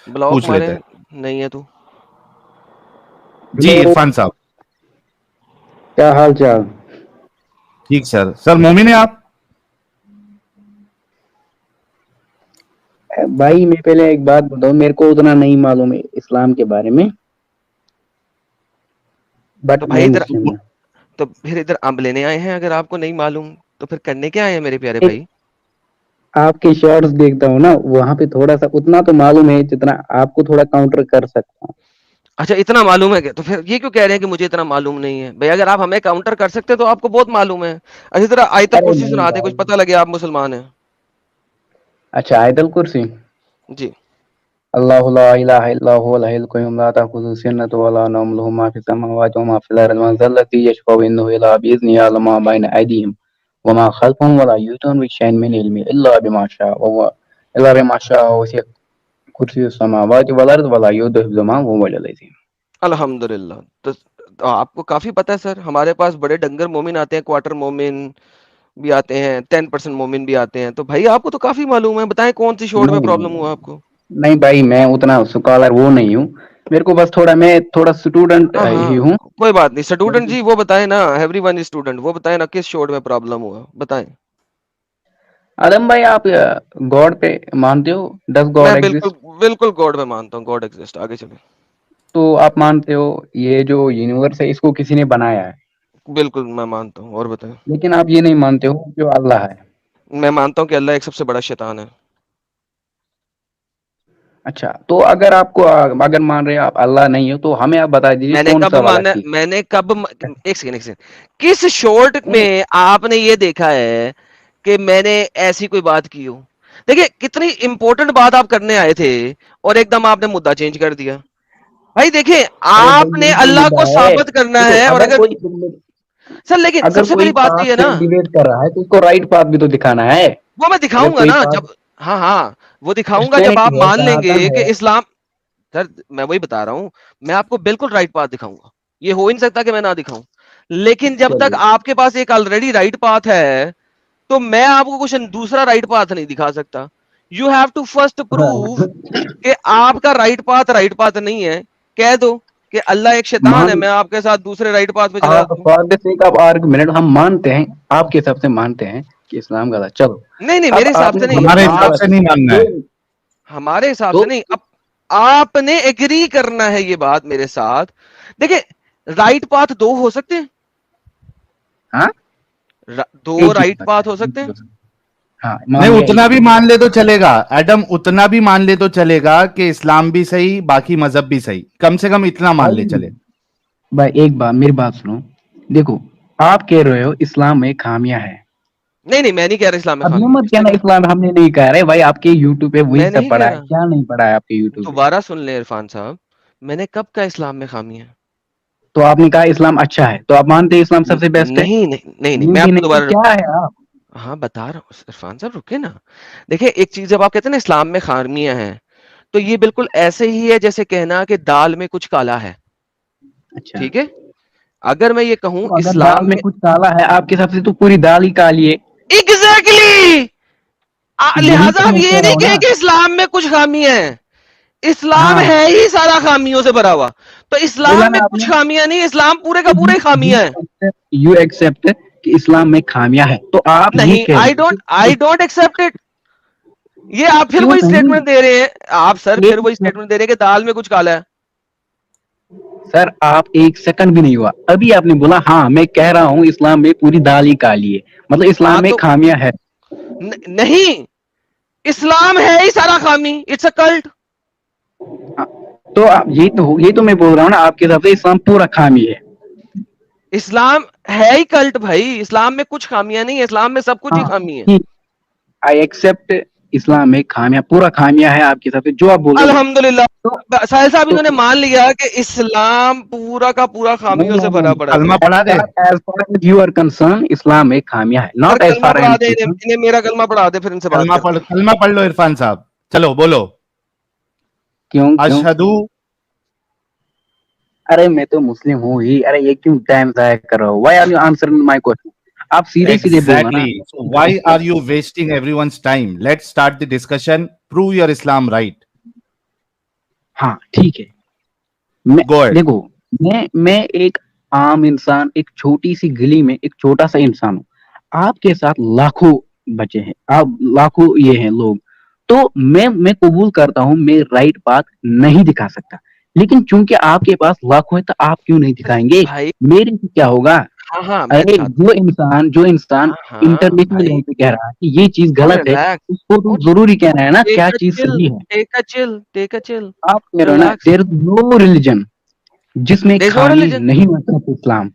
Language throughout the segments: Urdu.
بلاک پوچھ مارے لیتے ہیں. نہیں ہے تو جی عرفان صاحب. کیا حال چال؟ ٹھیک سر. سر مومن ہیں آپ؟ بھائی میں پہلے ایک بات بتاؤں، میرے کو اتنا نہیں معلوم ہے اسلام کے بارے میں، تو بٹ بھائی میں ادھر مسلم ہوں. تو پھر ادھر امب لینے آئے ہیں. اگر آپ کو نہیں معلوم تو پھر کرنے کیا آئے ہیں میرے پیارے ایک بھائی؟ آپ کے شارٹس دیکھتا ہوں نا، وہاں پہ تھوڑا سا اتنا تو معلوم ہے جتنا آپ کو تھوڑا کاؤنٹر کر سکتا ہوں. اچھا اتنا معلوم ہے کہ تو پھر یہ کیوں کہہ رہے ہیں کہ مجھے اتنا معلوم نہیں ہے؟ بھائی اگر آپ ہمیں کاؤنٹر کر سکتے تو آپ کو بہت معلوم ہے. اچھی طرح آیت ارے الکرسی نہیں سنا دیں، کچھ بھائی. پتہ لگے آپ مسلمان ہیں. اچھا آیت الکرسی. جی اللہ لا الہ الا هو الحی القیوم لا تأخذہ سنۃ ولا نوم له ما فی السماوات وما فی الارض من ذا الذی یشفع عنده الا بإذنہ یعلم ما بین ایدیہم وما خلفهم ولا یحیطون بشیء من علمہ الا بما شاء وسع کرسی السماوات والارض ولا یؤوده حفظہما وهو العلی العظیم. الحمد للہ. تو آپ کو کافی پتہ ہے سر. ہمارے پاس بڑے ڈنگر مومن آتے ہیں، کوارٹر مومن بھی آتے ہیں، 10% مومن بھی آتے ہیں. تو بھائی آپ کو تو کافی معلوم ہے. بتائیں کون سی شوڑ میں نہیں پرابلم ہوا آپ کو؟ نہیں بھائی، میں اتنا اسکالر وہ نہیں ہوں. میرے کو بس میں تھوڑا اسٹوڈنٹ ہاں ہی ہاں ہوں. کوئی بات نہیں. اسٹوڈنٹ جی وہ بتائیں نا، ایوری ون اسٹوڈنٹ، وہ بتائیں نا کس شوڑ میں پرابلم ہوا، بتائیں. عالم بھائی آپ گاڈ پہ مانتے ہو؟ ڈز میں گاڈ بالکل ایگزسٹ؟ بالکل گاڈ میں مانتا ہوں. God exist. آگے چلیں. تو آپ مانتے ہو یہ جو یونیورس ہے اس کو کسی نے بنایا ہے، بالکل میں مانتا ہوں. اور بتائیں. لیکن آپ یہ نہیں مانتے ہو جو اللہ ہے. میں مانتا ہوں کہ اللہ ایک سب سے بڑا شیطان ہے. اچھا تو اگر آپ کو اگر مان رہے آپ اللہ نہیں ہو تو ہمیں آپ بتا دیجیے میں نے کون کب سا والا مانا؟ ٹھیک میں نے کب ایک سیکنڈ کس شورٹ ہے؟ میں آپ نے یہ دیکھا ہے کہ میں نے ایسی کوئی بات کی ہو؟ دیکھیں کتنی امپورٹنٹ بات آپ کرنے آئے تھے اور ایک دم آپ نے مدعا چینج کر دیا. بھائی دیکھیں ارے بھائی آپ نے یہ تو اللہ مدعا کو ہے. ثابت کرنا دیکھو ہے. اور اگر اگر کوئی سر لیکن سب سے پہلی بات تو پاتھ یہ پہ نا، ڈیبیٹ کر رہا ہے تو اس کو رائٹ پاتھ بھی تو دکھانا ہے. وہ میں اگر دکھاؤں گا کوئی نا پاتھ جب، ہاں ہاں وہ دکھاؤں گا جب آپ کرسچینٹی ہے، مان لیں گے سناتن کہ ہے. اسلام. سر میں وہی بتا رہا ہوں، میں آپ کو بالکل رائٹ پاتھ دکھاؤں گا. یہ ہو ہی نہیں سکتا کہ میں نہ دکھاؤں. لیکن جب تک چلیے آپ کے پاس ایک آلریڈی رائٹ پاتھ ہے تو میں آپ کو کچھ دوسرا رائٹ پاتھ نہیں دکھا سکتا. You have to first prove کہ آپ کا رائٹ پاتھ نہیں ہے. کہہ دو کہ اللہ ایک شیطان ہے، مان میں آپ کے ساتھ دوسرے رائٹ پاتھ پہ چلا آپ جاتا ہوں. For the sake of argument ہم مانتے ہیں، آپ کے حساب سے مانتے ہیں کہ اسلام غلط. چلو نہیں نہیں اب میرے آپ حساب نے سے نہیں. بولا ہمارے حساب آپ سے نہیں ماننا ہے. ہمارے حساب تو سے نہیں. اب آپ نے ایگری کرنا ہے یہ بات میرے ساتھ. دیکھیں رائٹ پاتھ دو ہو سکتے ہیں. ہاں دو ایک ہی رائٹ پاتھ ہو سکتے ہیں. ہاں نہیں مان لیا اتنا ایک بھی ہی. مان لے تو چلے گا ایڈم. اتنا بھی مان لے تو چلے گا کہ اسلام بھی صحیح، باقی مذہب بھی صحیح. کم سے کم اتنا مان لے چلے. بھائی ایک بات میری بات سنو. دیکھو آپ کہہ رہے ہو اسلام میں خامیاں ہے. نہیں نہیں میں نہیں کہہ رہا اسلام میں اب یہ خامی ہے. مت کس نے کہنا کہا؟ اسلام ہم نے نہیں کہا رہے بھائی. آپ کے یوٹیوب پہ وہی میں سب نہیں کہہ پڑھا ہے، رہا. کیا نہیں پڑھا ہے آپ کے یوٹیوب پہ؟ دوبارہ سن لیں عرفان صاحب، میں نے کب کہا اسلام میں خامی ہے؟ تو آپ نے کہا اسلام اچھا ہے، تو آپ مانتے ہیں اسلام سب سے بیسٹ ہے؟ نہیں نہیں نہیں نہیں نہیں میں بھی آپ کو نہیں تو دوبارہ، کیا ہے آپ؟ ہاں بتا رہا ہوں عرفان صاحب رکے نا. دیکھیں ایک چیز جب آپ کہتے ہیں نا اسلام میں خامیاں ہیں تو یہ بالکل ایسے ہی ہے جیسے کہنا کہ دال میں کچھ کالا ہے. اچھا ٹھیک ہے، اگر میں یہ کہوں تو اگر دال اسلام میں کچھ کالا ہے آپ کے حساب سے تو پوری دال ہی کالی ہے. ایگزیکٹلی. تو یہی لہذا تو آپ میں یہ کہہ رہا نہیں ہوں نا. کہیں کہ اسلام میں کچھ خامی ہے. اسلام ہاں ہے ہی سارا خامیوں سے بھرا ہوا. تو بولا اسلام میں نا آپ کچھ نے. خامیاں نہیں، اسلام پورے کا پورا ہی خامیاں ہے. یو ایکسپٹ کہ اسلام میں خامیاں ہے تو آپ یہ نہیں کہہ رہے آئی ڈونٹ ایکسپٹ اٹ. یہ آپ پھر کیوں وہی نہیں؟ اسٹیٹمنٹ دے رہے ہیں. آپ سر پھر ایک وہی اسٹیٹمنٹ دے رہے ہیں کہ دال میں کچھ کالا ہے. سر آپ ایک سیکنڈ بھی نہیں ہوا ابھی آپ نے بولا ہاں میں کہہ رہا ہوں اسلام میں پوری دال ہی کالی ہے، مطلب ہاں اسلام میں تو خامیاں ہے. نہیں، اسلام ہے ہی سارا خامی. It's a cult. تو یہ تو میں بول رہا ہوں نا آپ کے حساب سے اسلام پورا خامی ہے. اسلام ہے ہی کلٹ بھائی. اسلام میں کچھ خامیاں نہیں ہے، اسلام میں سب کچھ ہی خامی ہے. آئی ایکسپٹ اسلام میں خامیاں پورا خامیاں ہے آپ کے حساب سے جو آپ بول رہے ہو. الحمدللہ تو ساحل صاحب تو انہوں نے مان لیا کہ اسلام پورا کا پورا خامیوں سے بھرا پڑا ہے. کلمہ پڑھا دے. As far as you are concerned اسلام میں خامیاں ہے. سر Not as کلمہ far I پڑھا am دے concerned. انہیں میرا کلمہ پڑھا دے پھر ان سے بات کرتے ہیں. کلمہ پڑھ لو عرفان صاحب. چلو بولو. کیوں اشہدو. ارے میں تو مسلم ہوں ہی. ارے یہ کیوں ٹائم ضائع کر رہا ہو؟ Why are you answering my question? آپ سیدھے سیدھے بولنا نا. Exactly. So why are you wasting everyone's time? Let's start the discussion. Prove your Islam right. ہاں ٹھیک ہے, میں Go ahead. دیکھو میں ایک عام انسان, ایک چھوٹی سی گلی میں ایک چھوٹا سا انسان ہوں, آپ کے ساتھ لاکھوں بچے ہیں, آپ لاکھوں یہ ہیں لوگ, تو میں قبول کرتا ہوں میں رائٹ بات نہیں دکھا سکتا, لیکن چونکہ آپ کے پاس لاکھوں ہے تو آپ کیوں نہیں دکھائیں گے؟ بھائی میرے سے کیا ہوگا؟ ہاں ہاں میں ارے چاہتا جو انسان ہوں, ہاں ہاں انٹرنیشنل بھائی, لیول پہ کہہ رہا ہے کہ یہ چیز اور غلط ہے, ریلیکس, اس کو تو اور ضروری کہنا ہے نا ٹیک کیا اے چیز چل, صحیح ہے. ٹیک اے چل, ٹیک اے چل, آپ کہہ رہے ہو نا ریلیکس. دیر از نو ریلیجن جس میں There is no خامی religion. نہیں ہوتا اسلام,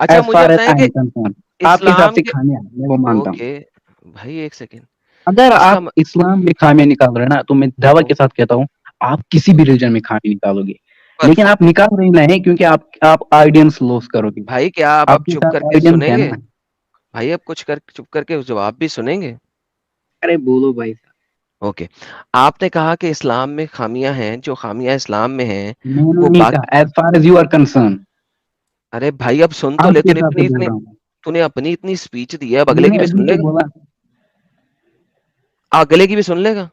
اچھا ایز مجھے فار ایز بتائیں آئی کہ ایم کنسرن. آپ کے حساب اسلام سے کے, خامیاں ہیں, میں وہ مانتا ہوں. اوکے بھائی ایک سیکنڈ, اگر اس کا آپ اسلام میں خامیاں نکال رہے ہیں نا, تو میں دعوی کے ساتھ کہتا ہوں آپ کسی بھی اوکے ریلیجن میں خامی نکالو گے, لیکن آپ پرفیکٹ. نکال رہے نہیں کیونکہ آپ آئیڈینس لوز کرو گے. بھائی کیا آپ آپ اب کے چپ کر ساتھ کے آئیڈینس سنیں ہے گے؟ نا. بھائی اب کچھ کر چپ کر کے جواب بھی سنیں گے؟ ارے بولو بھائی. اوکے, آپ نے کہا کہ اسلام میں خامیاں ہیں, جو خامیاں اسلام میں ہیں میں وہ نے نہیں باقی. کہا as far as you are concern, ارے بھائی اب سن تو آپ لے, کے حساب سے بول رہا ہوں. تو نے اپنی اتنی اسپیچ دی ہے, اب میں اگلے کی نے بھی ابھی سن لے تو گا, بولا. اگلے کی بھی سن لے گا.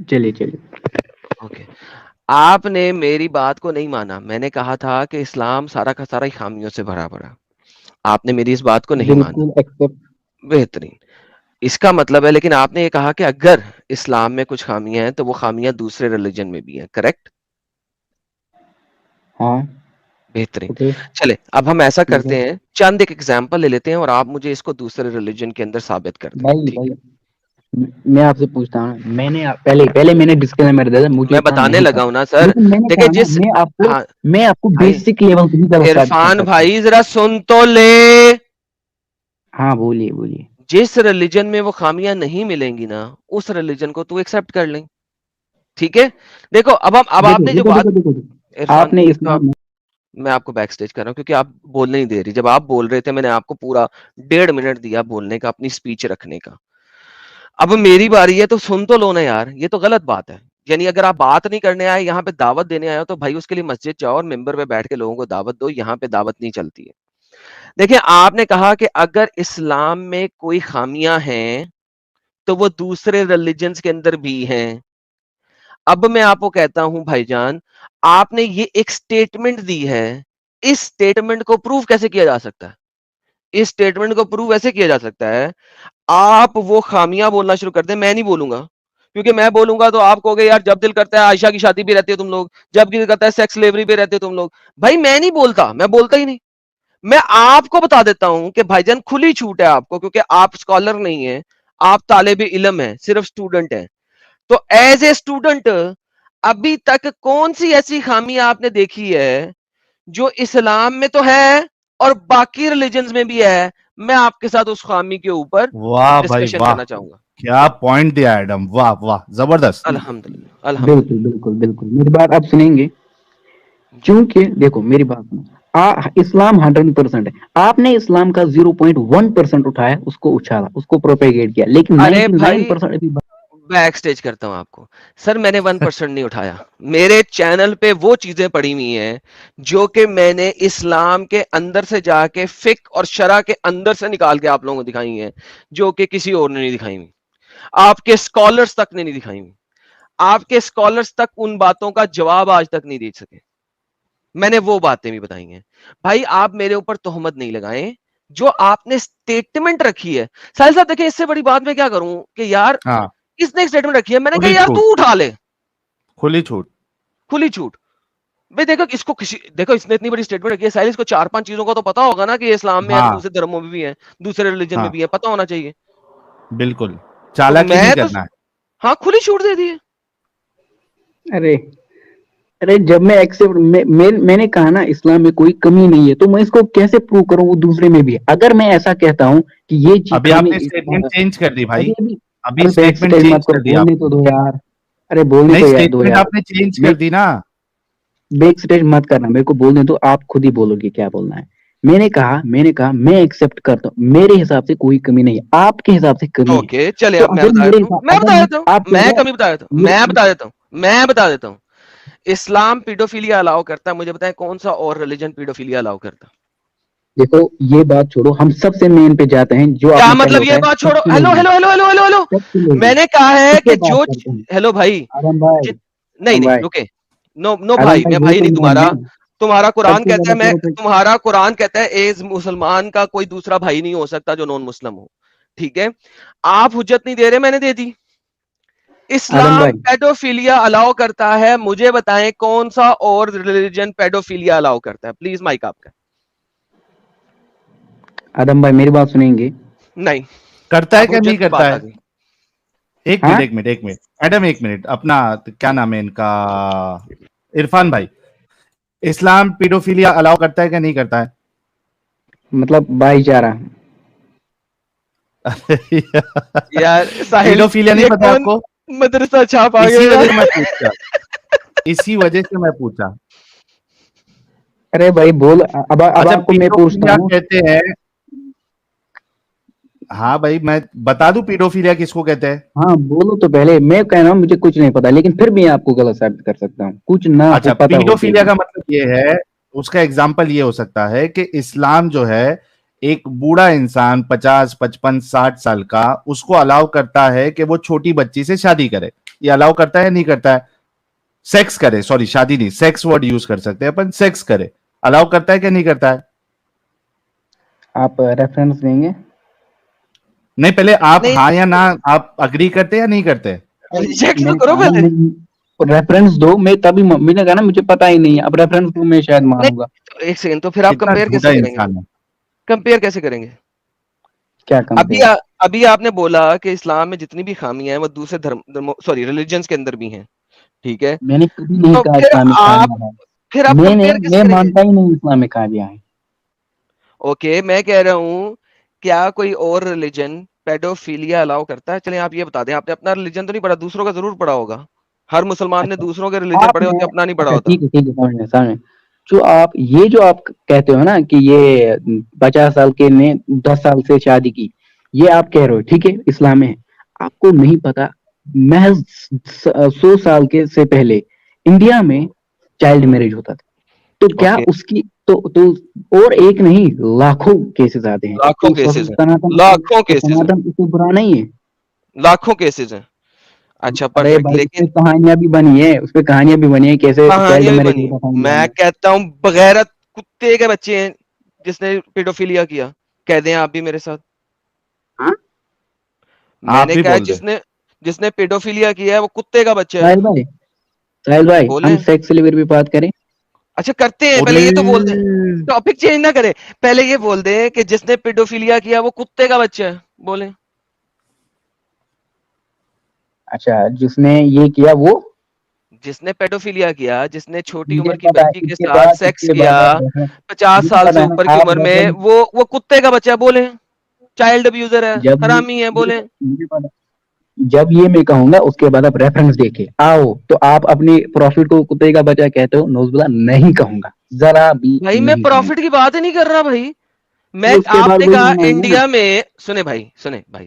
چلیے اوکے, آپ نے میری بات کو نہیں مانا, میں نے کہا تھا کہ اسلام سارا کا سارا خامیوں سے بھرا پڑا, آپ نے میری اس بات کو نہیں مانا. بالکل ایکسپٹ. بہترین, اس کا مطلب ہے, لیکن آپ نے یہ کہا کہ اگر اسلام میں کچھ خامیاں ہیں تو وہ خامیاں دوسرے ریلیجن میں بھی ہیں, کریکٹ؟ ہاں بہترین. اوکے چلے اب ہم ایسا ٹھیک ہے. کرتے ہیں, چند ایک ایگزامپل لے لیتے ہیں اور آپ مجھے اس کو دوسرے ریلیجن کے اندر ثابت کر دیں, ٹھیک بھائی میں آپ سے پوچھتا ہوں, میں نے پہلے میں نے ڈسکلیمر دیا تھا, ہے؟ مجھے میں اتنا بتانے نہیں لگا ہوں پتا, نا سر, لیکن میں نے دیکھیں کہا نا جس, ہاں میں آپ کو بھائی بیسک لیول پہ بھی ثابت کر عرفان سکتا ہوں. بھائی ذرا سن تو لے, ہاں بولیے. جس ریلیجن میں وہ خامیاں نہیں ملیں گی نا, اس ریلیجن کو تو ایکسپٹ کر لیں, ٹھیک ہے؟ دیکھو اب آپ نے جو بات, دیکھو عرفان آپ نے ایک تو اسلام میں آپ کو بیک سٹیج کر رہا ہوں کیونکہ آپ بولنے نہیں دے رہی. جب آپ بول رہے تھے میں نے آپ کو پورا 1.5 منٹ دیا بولنے کا, اپنی اسپیچ رکھنے کا. اب میری باری ہے تو سن تو لو نا یار, یہ تو غلط بات ہے. یعنی اگر آپ بات نہیں کرنے آئے, یہاں پہ دعوت دینے آئے ہو, تو بھائی اس کے لیے مسجد جاؤ اور ممبر پہ بیٹھ کے لوگوں کو دعوت دو, یہاں پہ دعوت نہیں چلتی ہے. دیکھیں آپ نے کہا کہ اگر اسلام میں کوئی خامیاں ہیں تو وہ دوسرے ریلیجنز کے اندر بھی ہیں. اب میں آپ کو کہتا ہوں بھائی جان, آپ نے یہ ایک سٹیٹمنٹ دی ہے, اس سٹیٹمنٹ کو پروف کیسے کیا جا سکتا ہے؟ اس سٹیٹمنٹ کو پروف ایسے کیا جا سکتا ہے, آپ وہ خامیاں بولنا شروع کر دیں, میں نہیں بولوں گا, کیونکہ میں بولوں گا تو آپ کہو گے یار جب دل کرتا ہے عائشہ کی شادی بھی رہتی ہے تم لوگ, جب دل کرتا ہے سیکس سلیوری بھی رہتے تم لوگ. بھائی میں نہیں بولتا, میں بولتا ہی نہیں. میں آپ کو بتا دیتا ہوں کہ بھائی جان کھلی چھوٹ ہے آپ کو, کیونکہ آپ اسکالر نہیں ہیں, آپ طالب علم ہیں, صرف اسٹوڈنٹ ہیں. تو ایز اے اسٹوڈنٹ ابھی تک کون سی ایسی خامی آپ نے دیکھی ہے جو اسلام میں تو ہے اور باقی ریلیجنز میں بھی ہے؟ میں آپ کے ساتھ اس خامی کے اوپر واہ بھائی ڈسکشن واہ, کرنا چاہوں گا. کیا پوائنٹ دیا ایڈم, واہ واہ زبردست. الحمدللہ الحمدللہ. بالکل میری بات آپ سنیں گے, جی کیونکہ دیکھو میری بات سنو, اسلام 100% ہے, آپ نے اسلام کا 0.1% اٹھایا, اس کو اچھالا, اس کو پروپیگیٹ کیا, لیکن ارے بھائی 99% ابھی بیک سٹیج کرتا ہوں آپ کو, سر میں نے 1% نہیں اٹھایا. میرے چینل پہ وہ چیزیں پڑی ہوئی ہیں جو کہ میں نے اسلام کے اندر سے جا کے فقہ اور شرع کے اندر سے نکال کے آپ لوگوں کو دکھائی ہیں, جو کہ کسی اور نے نہیں دکھائی ہوئی, آپ کے اسکالرز تک نے نہیں دکھائی ہوئی. آپ کے اسکالرز تک ان باتوں کا جواب آج تک نہیں دے سکے. میں نے وہ باتیں بھی بتائی ہیں. بھائی آپ میرے اوپر تہمت نہیں لگائیں, جو آپ نے سٹیٹمنٹ رکھی ہے. ساحل صاحب دیکھیں, اس سے بڑی بات میں کیا کروں کہ یار ہاں اس نے ایک سٹیٹمنٹ رکھی ہے, میں نے کہا کھلی یار چھوٹ, تو اٹھا لے, کھلی چھوٹ. کھلی چھوٹ. بھائی دیکھو اس کو دیکھو اس نے اتنی بڑی سٹیٹمنٹ رکھی ہے, ساحل اس کو 4-5 چیزوں کا تو پتا ہوگا نا کہ اسلام میں ہے تو ہاں دوسرے دھرموں میں بھی ہیں, دوسرے ریلیجن میں ہاں بھی ہے, پتا ہونا چاہیے. بالکل, تو چالاکی میں نہیں تو کرنا ہے. ہاں کھلی چھوٹ دے دی ہے. ارے جب میں ایکسپٹ میں نے کہا نا اسلام میں کوئی کمی نہیں ہے, تو میں اس کو کیسے پروو کروں وہ دوسرے میں بھی ہے؟ اگر میں ایسا کہتا ہوں کہ یہ چیز ابھی آپ خامی نے اسٹیٹمنٹ چینج کر دی بھائی, ابھی ارے بیک اسٹیٹمنٹ سٹیج مت چینج کرو, کر دی بولنے آپ تو نے. دو یار, ارے بولنے نہیں, تو دو اسٹیٹمنٹ یار. آپ نے چینج میں کر دی نا. بیک سٹیج مت کرنا, میرے کو بولنے تو, آپ خود ہی بولو گے کیا بولنا ہے. میں نے کہا میں ایکسپٹ کرتا ہوں, میرے حساب سے کوئی کمی نہیں ہے, آپ کے حساب سے کمی ہے. اوکے چلے, تو اب میں اگر بتا میرے دیتا ہوں, حساب میں اگر بتا دیتا ہوں, آپ کہہ میں رہے کمی بتا دیتا ہوں, میں بتا دیتا ہوں. اسلام پیڈوفیلیا الاؤ کرتا ہے, مجھے بتائیں کون سا اور ریلیجن پیڈوفیلیا الاؤ کرتا ہے؟ دیکھو یہ بات چھوڑو, ہم سب سے مین پہ جاتے ہیں جو آپ کیا نے پہلے مطلب یہ اٹھایا, بات سب چھوڑو, سے hello lady, hello hello hello hello hello, سب سے لیڈی, میں نے کہا ہے اس کہ پہ جو بات کرتے ہیں. ہیلو بھائی, آدم بھائی نہیں بھائی رکے, نو نو آدم بھائی, بھائی میں وہ بھائی تو نہیں تمہارا, ایمان ہے تمہارا قرآن سب سے کہتا ہے, زیادہ میں پروٹیکٹ. تمہارا قرآن کہتا ہے ایز مسلمان کا کوئی دوسرا بھائی نہیں ہو سکتا جو نان مسلم ہو, ٹھیک ہے, آپ حجت نہیں دے رہے, میں نے دے دی. آدم اسلام بھائی پیڈوفیلیا الاؤ کرتا ہے, مجھے بتائیں کون سا اور ریلیجن پیڈوفیلیا الاؤ کرتا ہے, پلیز مائک آپ کا. آدم بھائی میری بات سنیں گے؟ نہیں, کرتا ہے اب کہ نہیں حجت کی کرتا بات ہے؟ آ گئی. ایک ہاں منٹ ایڈم ایک منٹ, اپنا کیا نام ہے ان کا, عرفان بھائی, اسلام پیڈوفیلیا الاؤ کرتا ہے کہ نہیں کرتا ہے؟ مطلب بھائی چارہ. یار ساحل, پیڈوفیلیا نہیں یہ پتا آپ کون کو؟ مدرسہ چھاپ آ اسی گیا وجہ یار. سے میں پوچھتا, اسی وجہ سے میں پوچھا. ارے بھائی بول, اب اچھا آپ کو میں پوچھتا پیڈوفیلیا ہوں. کہتے ہیں, ہاں بھائی میں بتا دوں پیڈوفیلیا کس کو کہتے ہیں؟ ہاں بولو تو پہلے, میں کہہ رہا ہوں مجھے کچھ نہیں پتا, لیکن پھر بھی آپ کو غلط ثابت کر سکتا ہوں کچھ نہ ہو اچھا, پتا ہو کے پیڈوفیلیا بھی. کا مطلب یہ ہے, اس کا ایگزامپل یہ ہو سکتا ہے کہ اسلام جو ہے ایک بوڑھا انسان 50, 55, 60 سال کا, اس کو الاؤ کرتا ہے کہ وہ چھوٹی بچی سے شادی کرے. یہ الاؤ کرتا ہے نہیں کرتا ہے؟ سیکس کرے, سوری شادی نہیں, سیکس ورڈ یوز کر سکتے ہیں اپن, سیکس کرے, الاؤ کرتا ہے کہ نہیں کرتا ہے؟ آپ ریفرنس دیں گے؟ نہیں, پہلے آپ نہیں, ہاں یا نہ آپ اگری کرتے یا نہیں کرتے؟ ریجیکٹ میں تو نے کرو کہا نا پہلے. ریفرنس دو, میں تبھی میں نے کہا نا مجھے پتا ہی نہیں ہے, اب ریفرنس دو میں شاید مانوں گا. نہیں, ایک سیکنڈ, تو پھر آپ کتنا کمپیئر جھوٹا کیسے کریں گے؟ انسان ہے. کمپیئر کیسے کریں گے؟ کیا ابھی کمپیئر؟ ابھی آپ نے بولا کہ اسلام میں جتنی بھی خامیاں ہیں وہ دوسرے دھرم سوری ریلیجنس کے اندر بھی ہیں, ٹھیک ہے, میں نے کبھی نہیں تو کہا اسلامک خامیاں ہے. پھر آپ کمپیئر کیسے میں کریں گے؟ مانتا ہی نہیں اسلامک خامیاں ہیں. اوکے, میں کہہ رہا ہوں کیا کوئی اور ریلیجن پیڈوفیلیا الاؤ کرتا ہے؟ چلیں آپ یہ بتا دیں, آپ نے اپنا ریلیجن تو نہیں پڑھا, دوسروں کا ضرور پڑھا ہوگا. ہر مسلمان نے اچھا دوسروں کے ریلیجن آپ پڑھے نے, ہوتے, اپنا نہیں پڑھا اچھا ہوتا. ٹھیک ہے سمجھ جو آپ کہتے ہو نا کہ یہ 50 سال کے نے 10 سال سے شادی کی, یہ آپ کہہ رہے ہو ٹھیک ہے اسلام میں, آپ کو نہیں پتا محض 100 سال کے سے پہلے انڈیا میں چائلڈ میرج ہوتا تھا. تو کیا اوکے, اس کی تو اور ایک نہیں لاکھوں کیسز آتے ہیں. لاکھوں تو کیسز ہیں, سناتن لاکھوں کیسز ہیں, سناتن اس سے برا نہیں ہے. لاکھوں کیسز ہیں. اچھا ارے پرفیکٹ, بھائی اس لیکن پہ کہانیاں بھی بنی ہے, اس پہ کہانیاں بھی بنی ہے کیسے چائلڈ کہانیاں بھی میرج بنی ہیں. ہوتا تھا انڈیا میں میں. کہتا ہوں بغیرت کتے کے بچے ہیں جس نے پیڈوفیلیا کیا, کہہ دیں آپ بھی میرے ساتھ. ہاں میں آپ نے بھی کہا بول دیں. جس نے پیڈوفیلیا کیا ہے وہ کتے کا بچہ ہے. ساحل بھائی ہم بولیں, سیکس لیور پہ بات کریں. اچھا کرتے ہیں, پہلے ارے یہ تو بول دیں, ٹاپک چینج نہ کرے, پہلے یہ بول دیں کہ جس نے پیڈوفیلیا کیا وہ کتے کا بچہ ہے. بولیں. اچھا جس نے یہ کیا وہ, جس نے پیڈوفیلیا کیا, جس نے چھوٹی مجھے عمر کی پتا بچی ہے کے ساتھ سیکس کیا آپ 50 مجھے سال سے پتا ہے نا اوپر کی آپ عمر میں, وہ کتے کا بچہ ہے. بولیں. چائلڈ ابیوزر ہے, جب حرامی ہے. بولیں. مجھے پتا, جب یہ میں کہوں گا اس کے بعد آپ ریفرنس دیکھیں آؤ, تو آپ اپنی پروفٹ کو کتے کا بچہ کہتے ہو, نوز باللہ نہیں کہوں گا, ذرا بھی بھائی میں نہیں کہوں پروفٹ گا. کی بات ہی نہیں کر رہا بھائی. میں پھر اس کے آپ بعد نے وہی کہا مانیں گے نا. انڈیا میں, سنے بھائی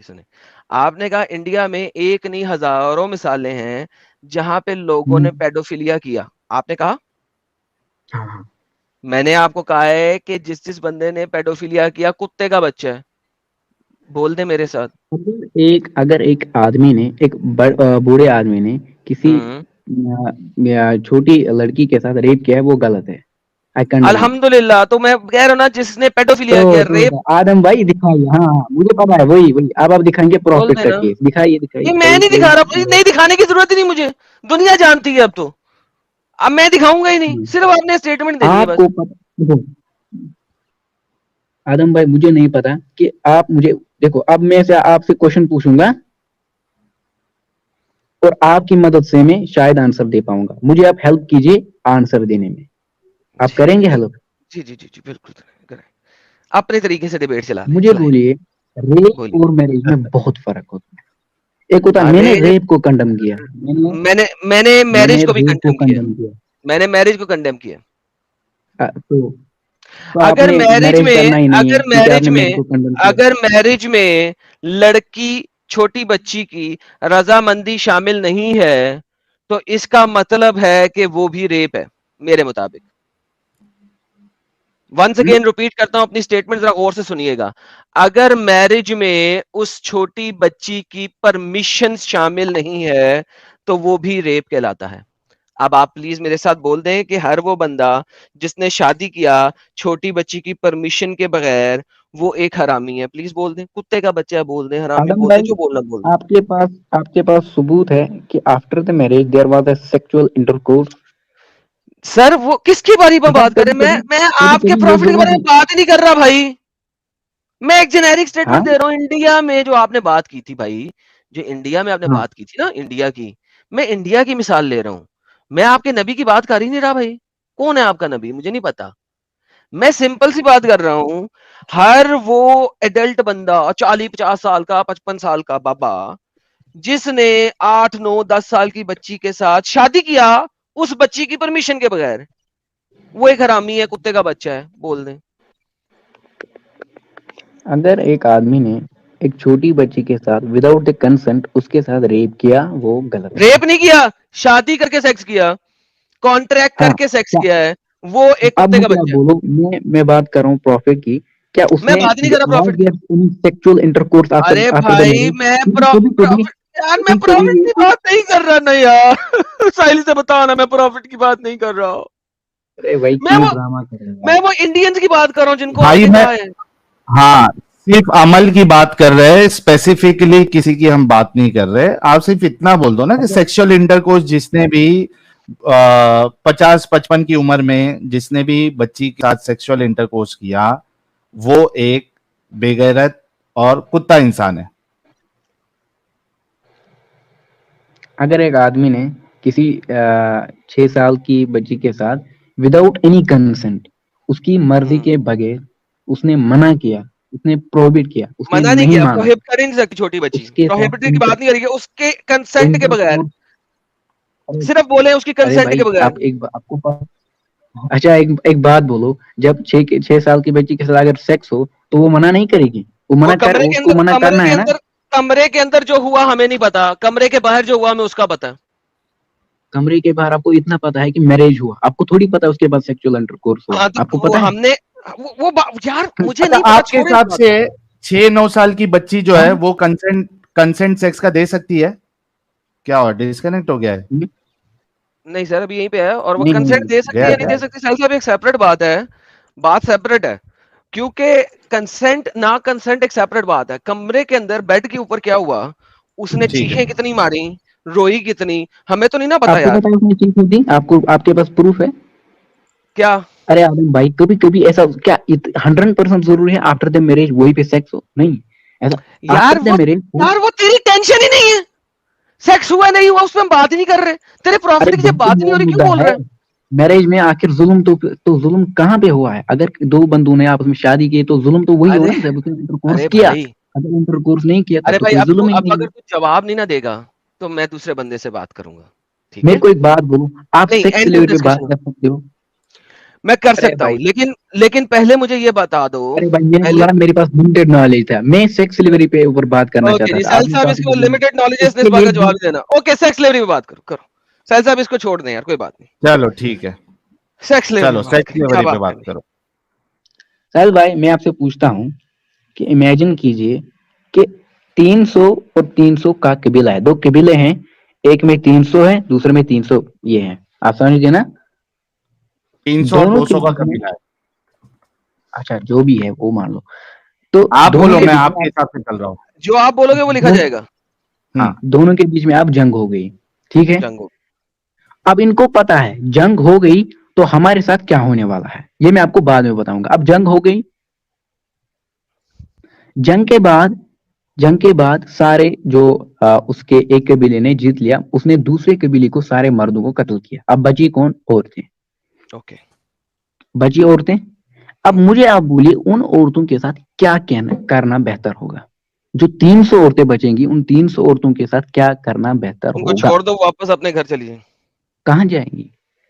سنے, آپ نے کہا انڈیا میں ایک نہیں ہزاروں مثالیں ہیں جہاں پہ لوگوں نے پیڈوفیلیا کیا. آپ نے کہا, ہاں میں نے آپ کو کہا ہے کہ جس بندے نے پیڈوفیلیا کیا کتے کا بچہ ہے. بول دے میرے ساتھ. اگر ایک آدمی نے, ایک بوڑھے آدمی نے کسی ہوں, چھوٹی لڑکی کے ساتھ ریپ کیا ہے, وہ غلط ہے. I condemn it. الحمدللہ. تو میں کہہ رہا ہوں نا, جس نے پیڈوفیلیا کیا ریپ. آدم بھائی دکھائیے, ہاں مجھے پتا ہے وہی اب آپ دکھائیں گے بول پروفٹ کا دینا, کیس, دکھائیے یہ میں نہیں دکھا رہا, نہیں دکھانے کی ضرورت ہی نہیں مجھے, دنیا جانتی ہے اب تو. اب میں دکھاؤں گا ہی نہیں, صرف آپ نے اسٹیٹمنٹ دینی ہے آپ بس. کو پتا, آدم بھائی مجھے نہیں پتا کہ آپ مجھے دیکھو, اب میں سے آپ سے کوشچن پوچھوں گا اور آپ کی مدد سے میں شاید آنسر دے پاؤں گا. مجھے آپ ہیلپ کیجیے آنسر دینے میں. آپ کریں گے ہیلپ؟ جی بالکل کریں. اپنے طریقے سے ڈیبیٹ چلا لیں, مجھے چلائیں. بولیے, ریپ بولیے. اور میرج میں بہت فرق ہوتا ہے. ایک ہوتا ہے, میں نے ریپ کو کنڈم کیا, میں نے میں نے میرج کو بھی ریپ کو کنڈیم کیا. کنڈم کیا. میں نے میرج کو کنڈیم کیا. تو آپ اگر نے میرج میں کرنا ہی نہیں ہے اگر کیونکہ آپ میرج نے میں میرے کو کنڈم کیا. اگر میرج میں لڑکی چھوٹی بچی کی رضامندی شامل نہیں ہے تو اس کا مطلب ہے کہ وہ بھی ریپ ہے میرے مطابق. ونس اگین ریپیٹ کرتا ہوں اپنی اسٹیٹمنٹ, ذرا غور سے سنیے گا. اگر میرج میں اس چھوٹی بچی کی پرمیشن شامل نہیں ہے تو وہ بھی ریپ کہلاتا ہے. اب آپ پلیز میرے ساتھ بول دیں کہ ہر وہ بندہ جس نے شادی کیا چھوٹی بچی کی پرمیشن کے بغیر وہ ایک حرامی ہے. پلیز بول دیں, کتے کا بچہ ہے, بول دیں, حرامی آدم بول دیں, بھائی جو بولنا بول دیں. آپ کے پاس ثبوت ہے کہ after the marriage there was a sexual intercourse? Sir وہ کس کی بارے میں بات کر رہے ہیں؟ میں آپ کے کبھی پروفٹ کے لوگوں بارے میں کی بات ہی نہیں کر رہا بھائی. میں ایک جنیرک ہاں سٹیٹمنٹ دے رہا ہوں. انڈیا میں جو آپ نے بات کی تھی بھائی, جو انڈیا میں آپ نے ہاں بات کی تھی نا, انڈیا کی, میں انڈیا کی مثال لے رہا ہوں. میں آپ کے نبی کی بات کر ہی نہیں رہا بھائی. کون ہے آپ کا نبی مجھے نہیں پتا. میں سمپل سی بات کر رہا ہوں. ہر وہ ایڈلٹ بندہ 40-50 سال کا, 55 سال کا بابا جس نے 8-9-10 سال کی بچی کے ساتھ شادی کیا اس بچی کی پرمیشن کے بغیر, وہ ایک حرامی ہے, کتے کا بچہ ہے, بول دیں. اگر ایک آدمی نے ایک چھوٹی بچی کے ساتھ وداؤٹ اے کنسنٹ اس کے ساتھ ریپ کیا وہ غلط ہے. ریپ نہیں کیا, شادی کر کے سیکس کیا, کانٹریکٹ ہاں کر کے سیکس کیا کیا ہے, وہ ایک اب کتے کا مجھے آپ بچہ ہے. بولو، میں بات کر رہا ہوں پروفٹ کی، کیا اس میں نے بات نہیں کر رہا پروفٹ کی. Sexual intercourse array after the بھائی میرج؟ میں کبھی کبھی یار میں کبھی پروفٹ کی کبھی بات نہیں کر رہا نا یار. ساحل سے بتاؤ نا, میں پروفٹ کی بات نہیں کر رہا ہوں. ارے بھائی میں کیوں وہ ڈرامہ کر رہے میں ہیں؟ وہ انڈینز کی بات کر رہا ہوں جن کو آپ بھائی نے میں کہا ہے. ہاں صرف عمل کی بات کر رہے ہیں, اسپیسیفکلی کسی کی ہم بات نہیں کر رہے. آپ صرف اتنا بول دو نا کہ سیکشل انٹرکورس جس نے بھی 50-55 کی عمر میں جس نے بھی بچی کے ساتھ سیکشل انٹرکورس کیا وہ ایک بے غیرت اور کتا انسان ہے. اگر ایک آدمی نے کسی 6 سال کی بچی کے ساتھ وداؤٹ اینی کنسنٹ اس کی مرضی کے بغیر اس نے منع کیا، اس نے پروہبٹ کیا، اس نے منع نہیں نہیں کیا, مانا، پروہیبٹ کر ہی نہیں سکتی چھوٹی بچی, اس کے ساتھ پروہیبٹ کی بات نہیں کری, اس کے کنسنٹ کے بغیر, انٹرکورس. صرف بولے اس کی ارے کنسنٹ بھائی کے بغیر. آپ کو اچھا ایک بات بولو، جب 6 سال کی بچی کے ساتھ اگر سیکس ہو تو وہ منع نہیں کرے گی، وہ وہ اس کو منع کرنا ہے نا. کمرے کے اندر جو ہوا ہمیں نہیں پتا, کمرے کے باہر جو ہوا ہمیں اس کا پتا. کمرے کے باہر آپ کو اتنا پتا ہے کہ میرج ہوا، آپ کو تھوڑی پتا اس کے بعد سیکچوئل انٹرکورس ہوا، ہاں آپ کو تو پتا وہ ہے؟ ہم نے یار مجھے اچھا نہیں پتا, آپ کے چھوڑے اس حساب بات سے کو. 6-9 سال کی بچی جو ہاں ہے وہ کنسنٹ سیکس کا دے سکتی ہے کیا؟ اور ڈسکنیکٹ ہو گیا ہے؟ نہیں سر ابھی یہیں پہ ہے, اور وہ نہیں کنسنٹ دے سکتی گیا ہے ہے نہیں کیا؟ دے سکتی سر صاحب ایک سیپریٹ بات ہے, بات سیپریٹ ہے. کیونکہ کنسنٹ نہ کنسنٹ ایک سیپریٹ بات ہے. کمرے کے اندر بیڈ کے اوپر کیا ہوا, اس نے ٹھیک ہے. چیخیں کتنی ماری, روئی کتنی, ہمیں تو نہیں نا پتا آپ کو یار. پتا ہے اس نے چیز دی، آپ کے پاس پروف ہے؟ کیا ارے عالم بھائی کبھی ایسا کیا 100% ضروری ہے آفٹر دا میرج وہی پہ سیکس ہو؟ نہیں ایسا. یار آفٹر دا وہ میرج یار وہ تیری ٹینشن ہی نہیں ہے, سیکس ہوا نہیں ہوا اس پہ ہم بات ہی نہیں کر رہے. تیرے ارے پروفٹ کی جب وہی بات نہیں ہو مین رہی کیوں مدعا بول ہے. رہے ہیں؟ میرج میں آخر ظلم تو ظلم کہاں پہ ہوا ہے؟ اگر 2 بندوں نے آپس میں شادی کی تو ظلم تو وہی ہو ارے نا جب اس نے انٹرکورس ارے کیا. بھائی اگر انٹرکورس نہیں کیا ارے تب تو بھائی کوئی اب ظلم ہی نہیں اگر ہے. تو جواب نہیں نہ دے گا تو میں دوسرے بندے سے بات کروں گا, ٹھیک ہے؟ میرے کو ایک بات بولو، آپ نہیں, سیکس اینڈ لیول دس پہ بات ڈسکشن کر سکتے ہو؟ میں کر ارے سکتا ہوں, بھائی لیکن پہلے مجھے یہ بتا دو. ارے بھائی میں نے پہلے بولا نا میرے پاس لمیٹڈ نالج تھا، میں سیکس لیوری پہ اوپر بات کرنا اوکے چاہتا جی, تھا. آپ سہیل نے صاحب اس ٹاپک کو دیا لمیٹڈ نالج ہے, اس اس نے کے اس بات لیے کا جواب نہیں دینا. اوکے سیکس لیوری میں بات کرو. سہیل صاحب اس کو چھوڑ دیں یار, کوئی بات نہیں. چلو ٹھیک ہے, سیکس لیوری چلو میں بات سیکس کریں, کیا لیوری پہ بات بات کریں. کرو. سہیل بھائی میں آپ سے پوچھتا ہوں کہ امیجن کیجئے کہ 300 اور 300 کا قبیلہ ہے، 2 قبیلے ہیں، ایک میں 300 ہے دوسرے میں 300 یہ ہے. آپ سمجھ گئے نا؟ 300 اور دونوں کے 200 کا بیچ میں، قبیلہ ہے. اچھا جو بھی ہے وہ مان لو، تو آپ دونوں بولو, کے میں بیچ آپ میں کے حساب سے چل رہا ہوں. جو آپ بولو گے وہ لکھا جائے گا. ہاں دونوں کے بیچ میں آپ جنگ ہو گئی، ٹھیک ہے؟ جنگو اب ان کو پتا ہے جنگ ہو گئی تو ہمارے ساتھ کیا ہونے والا ہے، یہ میں آپ کو بعد میں بتاؤں گا. اب جنگ ہو گئی، جنگ کے بعد سارے جو اس کے ایک قبیلے نے جیت لیا، اس نے دوسرے قبیلے کو سارے مردوں کو قتل کیا. اب بچی کون؟ عورتیں. اوکے. بچی عورتیں. اب مجھے آپ بولیے ان عورتوں کے ساتھ کیا کرنا بہتر ہوگا؟ جو 300 عورتیں بچیں گی ان 300 عورتوں کے ساتھ کیا کرنا بہتر ان کو ہوگا؟ چھوڑ دو, واپس اپنے گھر چلیے. کہاں جائے گی؟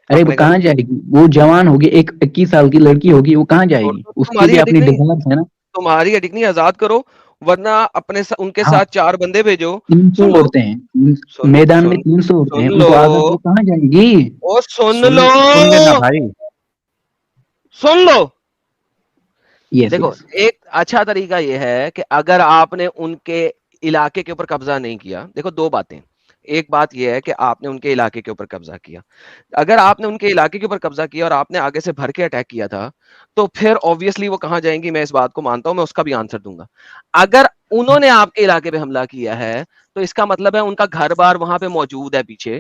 ارے وہ اپنے گھر کہاں جائے گی؟ وہ جوان ہوگی، ایک 21 سال کی لڑکی ہوگی، وہ کہاں جائے چھوڑ گی؟ دو, اس کی بھی اپنی ڈیولپمنٹ ہے نا. تمہاری اڈک نہیں, آزاد کرو, ورنہ ان کے ہاں ساتھ 4 بندے بھیجو. 300 سن لو عورتیں ہیں سن میدان میں، سن 300 عورتیں ہیں، سن ان لو کو آزاد وہ کہاں جائیں گی؟ او سن لو سن لینا بھائی. سن لو. یس دیکھو یس. ایک اچھا طریقہ یہ ہے کہ اگر آپ نے ان کے علاقے کے اوپر قبضہ نہیں کیا, دیکھو 2 باتیں. ایک بات یہ ہے کہ آپ نے ان کے علاقے کے اوپر قبضہ کیا. اگر آپ نے ان کے علاقے کے اوپر قبضہ کیا اور آپ نے آگے سے بھر کے اٹیک کیا تھا تو پھر obviously وہ کہاں جائیں گی, میں اس بات کو مانتا ہوں, میں اس کا بھی آنسر دوں گا. اگر انہوں نے آپ کے علاقے پہ حملہ کیا ہے تو اس کا مطلب ہے ان کا گھر بار وہاں پہ موجود ہے پیچھے,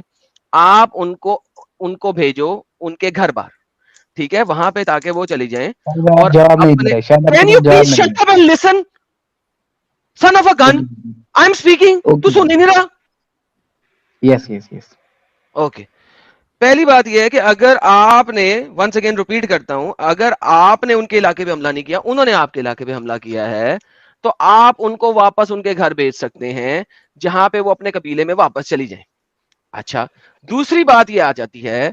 آپ ان کو بھیجو ان کے گھر بار, ٹھیک ہے, وہاں پہ تاکہ وہ چلی جائیں. اور آپ جواب نہیں دے اپنے رہے, شاید آپ Can کے you پاس جواب please نہیں shut up and listen, son of a gun? ہے. I'm speaking, تو سن ہی نہیں رہا. یس یس یس. اوکے, پہلی بات یہ ہے کہ اگر آپ نے, ونس اگین ریپیٹ کرتا ہوں, اگر آپ نے ان کے علاقے پہ حملہ نہیں کیا, انہوں نے آپ کے علاقے پہ حملہ کیا ہے, تو آپ ان کو واپس ان کے گھر بھیج سکتے ہیں جہاں پہ وہ اپنے قبیلے میں واپس چلی جائیں. اچھا, دوسری بات یہ آ جاتی ہے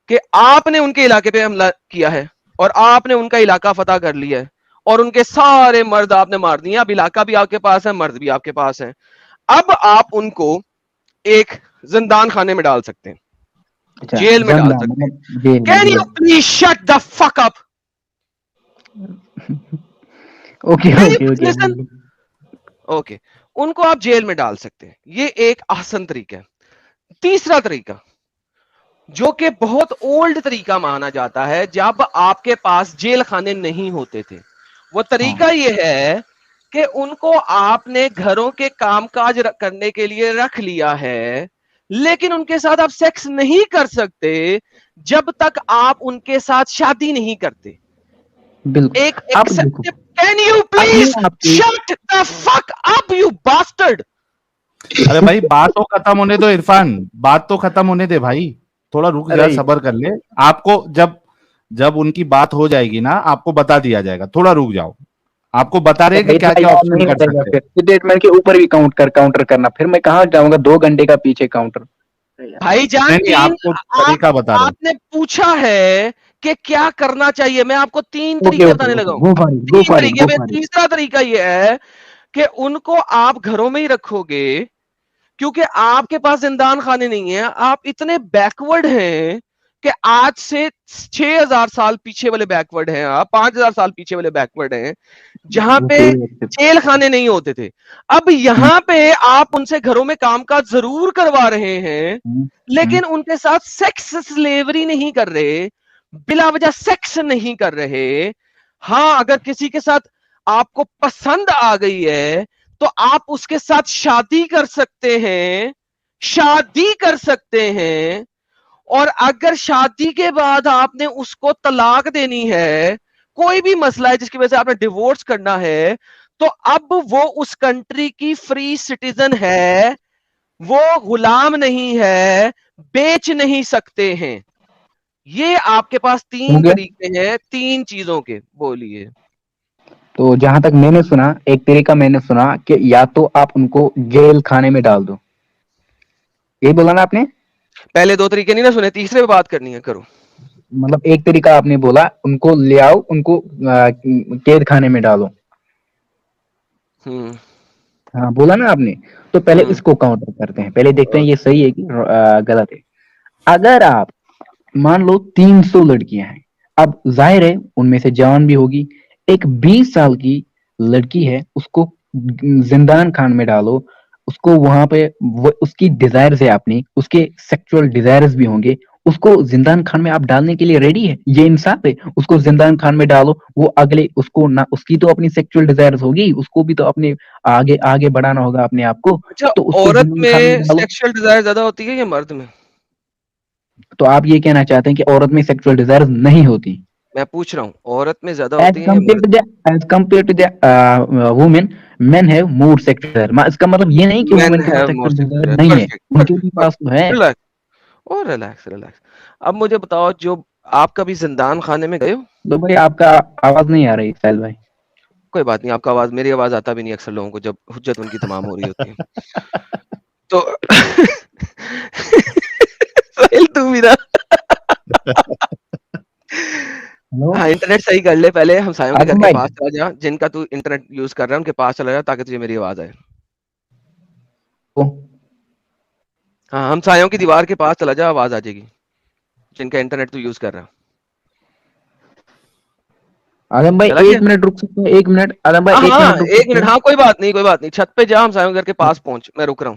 کہ آپ نے ان کے علاقے پہ حملہ کیا ہے اور آپ نے ان کا علاقہ فتح کر لیا ہے اور ان کے سارے مرد آپ نے مار دیے, اب علاقہ بھی آپ کے پاس ہے, مرد بھی آپ کے پاس ہیں. اب آپ ان کو ایک زندان خانے میں ڈال سکتے ہیں, اچھا جیل میں ڈال زندہ سکتے ہیں. مطلب جیل میں. Can you please shut the fuck up? Okay Can you okay please okay. listen? Okay, ان کو آپ جیل میں ڈال سکتے ہیں, یہ ایک آسان طریقہ ہے. تیسرا طریقہ جو کہ بہت اولڈ طریقہ مانا جاتا ہے جب آپ کے پاس جیل خانے نہیں ہوتے تھے, وہ طریقہ یہ ہے کہ ان کو آپ نے گھروں کے کام کاج کرنے کے لیے رکھ لیا ہے, لیکن ان کے ساتھ آپ سیکس نہیں کر سکتے جب تک آپ ان کے ساتھ شادی نہیں کرتے. بالکل. ایک آپ دیکھو, Can you اپنے please آپ کے shut the fuck up, you bastard? ارے بھائی بات تو ختم ہونے دو عرفان, بات تو ختم ہونے دے بھائی, تھوڑا رک جا, صبر کر لے. آپ کو جب ان کی بات ہو جائے گی نا آپ کو بتا دیا جائے گا, تھوڑا رک جاؤ. آپ کو بتا رہے کہ کیا کیا آپشن کر سکتے ہیں. اسٹیٹمنٹ کے اوپر بھی کاؤنٹر کرنا, پھر میں کہاں جاؤں گا 2 گھنٹے کا پیچھے کاؤنٹر. بھائی جان, نہیں آپ کو طریقہ بتا رہا ہوں. آپ نے پوچھا ہے کہ کیا کرنا چاہیے, میں آپ کو 3 اوکے طریقے اوکے بتانے لگا اوکے, ہوں. Go for it, go 3 for it, طریقے گو میں, فار اٹ. تیسرا طریقہ یہ ہے کہ ان کو آپ گھروں میں ہی رکھو گے کیونکہ آپ کے پاس زندان خانے نہیں ہیں. آپ اتنے بیکورڈ ہیں کہ آج سے 6000 سال پیچھے والے بیکورڈ ہیں, آپ 5000 سال پیچھے والے بیکورڈ ہیں جہاں پہ جیل خانے نہیں ہوتے تھے. اب یہاں پہ آپ ان سے گھروں میں کام کاج ضرور کروا رہے ہیں لیکن ان کے ساتھ سیکس سلیوری نہیں کر رہے, بلا وجہ سیکس نہیں کر رہے. ہاں, اگر کسی کے ساتھ آپ کو پسند آ گئی ہے تو آپ اس کے ساتھ شادی کر سکتے ہیں, شادی کر سکتے ہیں. اور اگر شادی کے بعد آپ نے اس کو طلاق دینی ہے, کوئی بھی مسئلہ ہے جس کی وجہ سے آپ نے ڈیورس کرنا ہے, تو اب وہ اس کنٹری کی فری سٹیزن ہے, وہ غلام نہیں ہے, بیچ نہیں سکتے ہیں. یہ آپ کے پاس 3 طریقے ہیں 3 چیزوں کے. بولیے. تو جہاں تک میں نے سنا, ایک طریقہ میں نے سنا کہ یا تو آپ ان کو جیل خانے میں ڈال دو, یہی بولا نا آپ نے. پہلے 2 طریقے نہیں نا سنے, تیسرے پہ بات کرنی ہے, کرو. مطلب ایک طریقہ آپ نے بولا ان کو لے آؤ, ان کو قید خانے میں ڈالو. ہاں بولا نا آپ نے. تو پہلے اس کو کاؤنٹر کرتے ہیں, پہلے دیکھتے ہیں یہ صحیح ہے کہ غلط ہے. اگر آپ مان لو 300 لڑکیاں ہیں, اب ظاہر ہے ان میں سے جوان بھی ہوگی, ایک 20 سال کی لڑکی ہے, اس کو زندان خان میں ڈالو, اس کو وہاں پہ اس کی ڈیزائرز ہے اپنی, اس کے سیکچوئل ڈیزائرز بھی ہوں گے, اس کو زندان خان میں آپ ڈالنے کے لیے ریڈی ہے؟ یہ انصاف ہے؟ اس کو زندان خان میں ڈالو, وہ اگلے اس کو نہ, اس کی تو اپنی سیکچوئل ڈیزائرز ہوگی, اس کو بھی تو اپنے آگے بڑھانا ہوگا اپنے آپ کو, اچھا, تو اس کو عورت زندان خان میں میں ڈالو. سیکشل ڈیزائر زیادہ ہوتی ہے یا مرد میں؟ تو آپ یہ کہنا چاہتے ہیں کہ عورت میں سیکچوئل ڈیزائرز نہیں ہوتی؟ میں پوچھ رہا ہوں عورت میں زیادہ As ہوتی ہیں یا compared مرد؟ to the women, men have more sexual desire. اس کا مطلب یہ نہیں کہ مین women کے پاس have more sexual desire sexual. نہیں ہے, پرفیکٹ ان کے بھی پاس پرفیکٹ. تو ہے. ریلیکس اور ریلیکس ریلیکس. اب مجھے بتاؤ, جو آپ کبھی زندان خانے میں گئے ہو؟ تو بھائی آپ کا آواز نہیں آ رہی سہیل بھائی. کوئی بات نہیں, آپ کا آواز, میری آواز آتا بھی نہیں اکثر لوگوں کو جب حجت ان کی تمام ہو رہی ہوتی ہے. تو سہیل تو بھی نا, ہاں انٹرنیٹ صحیح کر لے پہلے, ہمسایوں کے گھر آدم کے بھائی, پاس چلا جا, جن کا تو انٹرنیٹ یوز کر رہا ہے ان کے پاس چلا جا تاکہ تجھے میری آواز آئے. ہاں, ہمسایوں کی دیوار کے پاس چلا جا, آواز آ جائے گی, جن کا انٹرنیٹ تو یوز کر رہا. آدم بھائی چلا گیا؟ 1 منٹ رک سکتے ہیں, 1 منٹ, آدم بھائی ہاں 1 ہاں منٹ رک 1 سکتے منٹ, ہیں. ہاں کوئی بات نہیں, کوئی بات نہیں, چھت پہ جا, ہمسایوں کے گھر کے پاس پہنچ, میں رک رہا ہوں.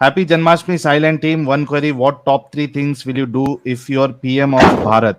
Happy Janmashtami silent team. One query: what top 3 things will you do if you're PM of Bharat?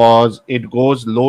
cause it goes low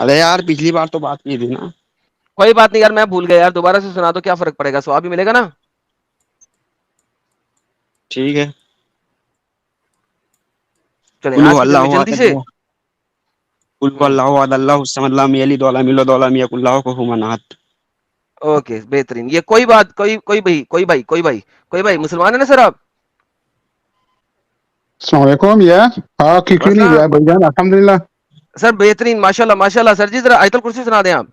ارے یار پچھلی بار تو بات کی تھی نا. کوئی بات نہیں یار, میں بھول گیا یار, دوبارہ سے سنا دو, کیا فرق پڑے گا, ثواب بھی ملے گا نا. ٹھیک ہے. چلیں قل آج هو کے دن میں اللہ جلدی احد سے. قل هو اللہ احد اللہ الصمد لم یلد ولم یولد ولم یکن له کفوا احد. اوکے بہترین. یہ کوئی بات, کوئی بھائی مسلمان ہے نا سر آپ؟ السلام علیکم. ہاں کیکلی مسئلہ بھائی جان الحمدللہ. سر بہترین, ماشاءاللہ سر جی, ذرا آیت الکرسی سنا دیں آپ.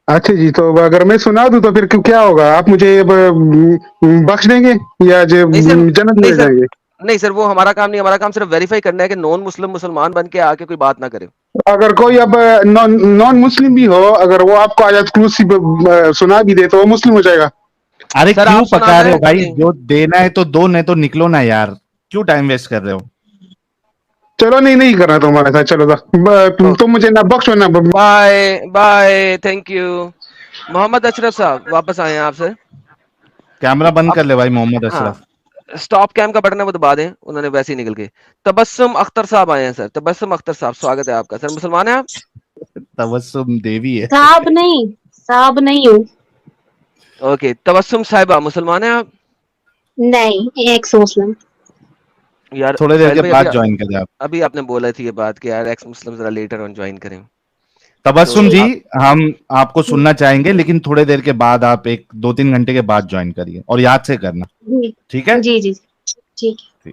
اچھا جی, تو اگر میں سنا دوں تو پھر کیا ہوگا, آپ مجھے بخش دیں گے یا نہیں سر, جنت نہیں میں لے سر, جائیں گے؟ نہیں سر, وہ ہمارا کام نہیں, ہمارا کام صرف ویریفائی کرنا ہے کہ نان مسلم مسلمان بن کے آ کے کوئی بات نہ کرے. اگر کوئی اب نان مسلم بھی ہو, اگر وہ آپ کو آیت کرسی سنا بھی دے تو وہ مسلم ہو جائے گا؟ ارے سر کیوں آپ پکا سنانا رہے ہے ہو بھائی, نہیں. جو دینا ہے تو دو, نہیں تو نکلو نا یار, کیوں ٹائم ویسٹ کر رہے ہو. چلو نہیں کرنا تمہارے ساتھ, چلو تم مجھے نہ بخشو نہ بائے تھینک یو. محمد اشرف صاحب واپس آئے ہیں آپ سے. کیمرہ بند اب کر لے بھائی محمد ہاں, اشرف. اسٹاپ کیم کا بٹن ہے وہ دبا دیں, انہوں نے ویسے ہی نکل گئے. تبسم اختر صاحب آئے ہیں سر, تبسم اختر صاحب سواگت ہے آپ کا. سر مسلمان ہیں آپ؟ تبسم دیوی ہے. صاحب نہیں ہوں. اوکے, تبسم صاحبہ مسلمان ہیں آپ؟ نہیں, ایکس مسلم. یار تھوڑے دیر ساحل کے بھائی, بعد جوائن کرے آپ. ابھی آپ نے بولا تھی یہ بات کہ یار ایکس مسلم ذرا لیٹر آن جوائن کریں. تبسم تو جی, آپ ہم آپ کو سننا چاہیں گے لیکن تھوڑے دیر کے بعد, آپ 2-3 گھنٹے کے بعد جوائن کریے, اور یاد سے کرنا, جی ٹھیک ہے. جی جی ٹھیک ہے.